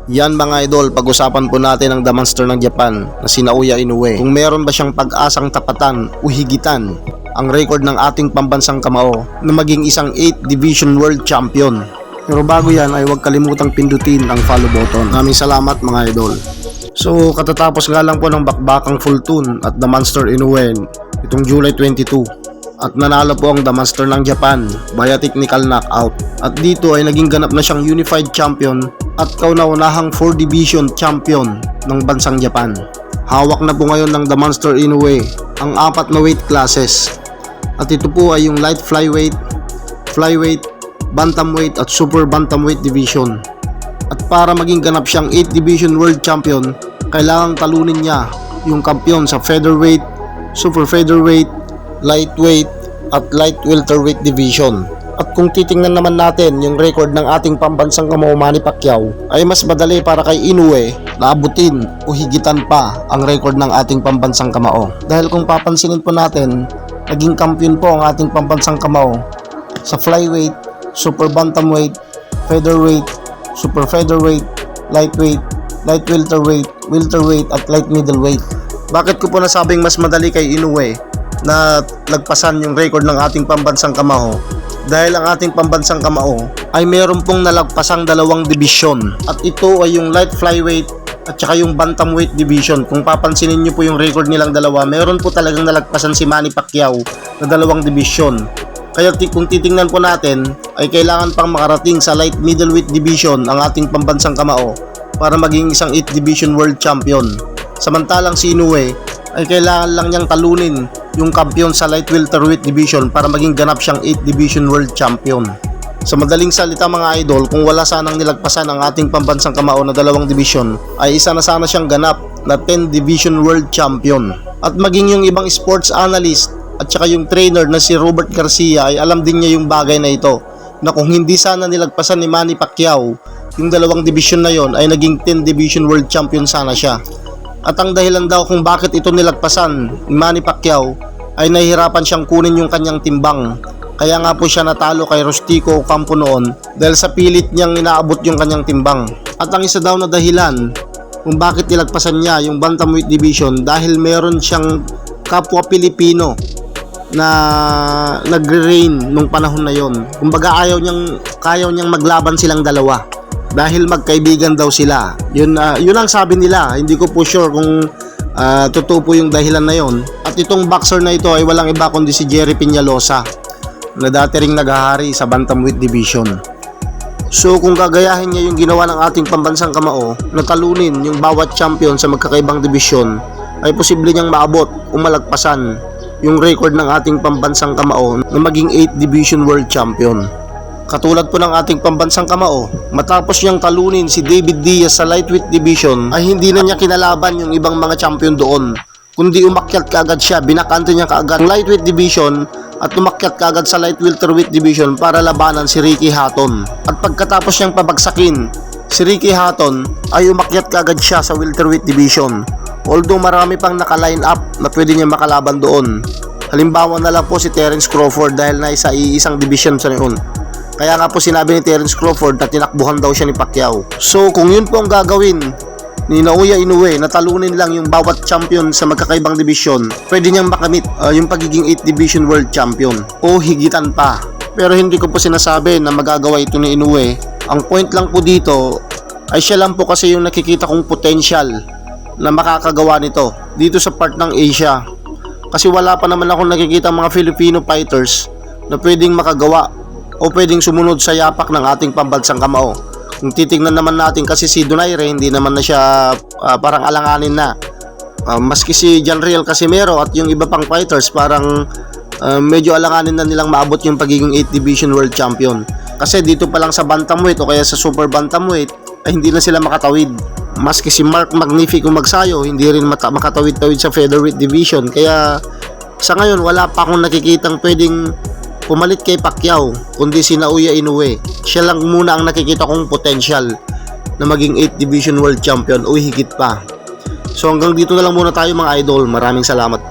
Yan mga idol, pag-usapan po natin ang The Monster ng Japan na si Naoya Inoue. Kung meron ba siyang pag-asang tapatan o higitan ang record ng ating pambansang kamao na maging isang 8 Division World Champion. Pero bago yan ay huwag kalimutang pindutin ang follow button. Maraming salamat mga idol. So katatapos nga lang po ng bakbakang full tune at The Monster Inoue itong July 22. At nanalo po ang The Monster ng Japan via technical knockout. At dito ay naging ganap na siyang unified champion at kauna-unahang 4 division champion ng bansang Japan. Hawak na po ngayon ng The Monster Inoue ang 4 na weight classes. At ito po ay yung light flyweight, flyweight, bantamweight at super bantamweight division. At para maging ganap siyang 8 division world champion, kailangang talunin niya yung kampiyon sa featherweight, super featherweight, lightweight at light welterweight division. At kung titingnan naman natin yung record ng ating pambansang kamao Manny Pacquiao, ay mas madali para kay Inoue na abutin o higitan pa ang record ng ating pambansang kamao. Dahil kung papansinin po natin, naging kampiyon po ang ating pambansang kamao sa flyweight, super bantamweight, featherweight, super featherweight, lightweight, light welterweight, welterweight at light middleweight. Bakit ko po nasabing mas madali kay Inoue na lagpasan yung record ng ating pambansang kamao? Dahil ang ating pambansang kamao ay meron pong nalagpasang 2 division. At ito ay yung light flyweight at saka yung bantamweight division. Kung papansinin nyo po yung record nilang dalawa, meron po talagang nalagpasan si Manny Pacquiao na 2 division. Kaya kung titingnan po natin, ay kailangan pang makarating sa light middleweight division ang ating pambansang kamao para maging isang 8 division world champion. Samantalang si Inoue ay kailangan lang niyang talunin yung kampiyon sa light welterweight division para maging ganap siyang 8 division world champion. Sa madaling salita mga idol, kung wala sanang nilagpasan ang ating pambansang kamao na 2 division, ay isa na sana siyang ganap na 10 division world champion. At maging yung ibang sports analyst at saka yung trainer na si Robert Garcia ay alam din niya yung bagay na ito, na kung hindi sana nilagpasan ni Manny Pacquiao yung 2 division na yon, ay naging 10 division world champion sana siya. At ang dahilan daw kung bakit ito nilagpasan ni Manny Pacquiao ay nahihirapan siyang kunin yung kanyang timbang. Kaya nga po siya natalo kay Rustico Ocampo noon dahil sa pilit niyang inaabot yung kanyang timbang. At ang isa daw na dahilan kung bakit nilagpasan niya yung bantamweight division dahil meron siyang kapwa Pilipino na nagre-reign nung panahon na yon. Kumbaga ayaw niyang maglaban silang dalawa dahil magkaibigan daw sila. Yun ang sabi nila. Hindi ko po sure kung totoo po yung dahilan na yon. At itong boxer na ito ay walang iba kundi si Jerry Peñalosa na dati ring naghahari sa bantamweight division. So kung gagayahin niya yung ginawa ng ating pambansang kamao na talunin yung bawat champion sa magkakaibang division, ay posible niyang maabot o malagpasan yung record ng ating pambansang kamao na maging 8 division world champion. Katulad po ng ating pambansang kamao, matapos niyang talunin si David Diaz sa lightweight division, ay hindi na niya kinalaban yung ibang mga champion doon, kundi umakyat kaagad siya, binakante niya kaagad ang lightweight division at umakyat kaagad sa light welterweight division para labanan si Ricky Hatton. At pagkatapos niyang pabagsakin si Ricky Hatton, ay umakyat kaagad siya sa welterweight division. Although marami pang naka-line up na pwede niya makalaban doon. Halimbawa na lang po si Terence Crawford dahil na isang division sa noon. Kaya nga po sinabi ni Terence Crawford na tinakbuhan daw siya ni Pacquiao. So kung yun po ang gagawin ni Naoya Inoue na talunin lang yung bawat champion sa magkakaibang division, pwede niyang makamit yung pagiging 8 division world champion o higitan pa. Pero hindi ko po sinasabi na magagawa ito ni Inoue. Ang point lang po dito ay siya lang po kasi yung nakikita kong potential na makakagawa nito dito sa part ng Asia. Kasi wala pa naman akong nakikita mga Filipino fighters na pwedeng makagawa o pwedeng sumunod sa yapak ng ating pambansang kamao. Kung titingnan naman natin kasi si Donaire, hindi naman na siya parang alanganin na. Maski si Janriel Casimero at yung iba pang fighters parang medyo alanganin na nilang maabot yung pagiging 8 division world champion. Kasi dito pa lang sa bantamweight o kaya sa super bantamweight ay hindi na sila makatawid. Maski si Mark Magnifico Magsayo hindi rin makatawid-tawid sa featherweight division. Kaya sa ngayon wala pa akong nakikitang pwedeng pumalit kay Pacquiao kundi si Naoya Inoue. Siya lang muna ang nakikita kong potential na maging 8 division world champion o higit pa. So hanggang dito na lang muna tayo mga idol. Maraming salamat po.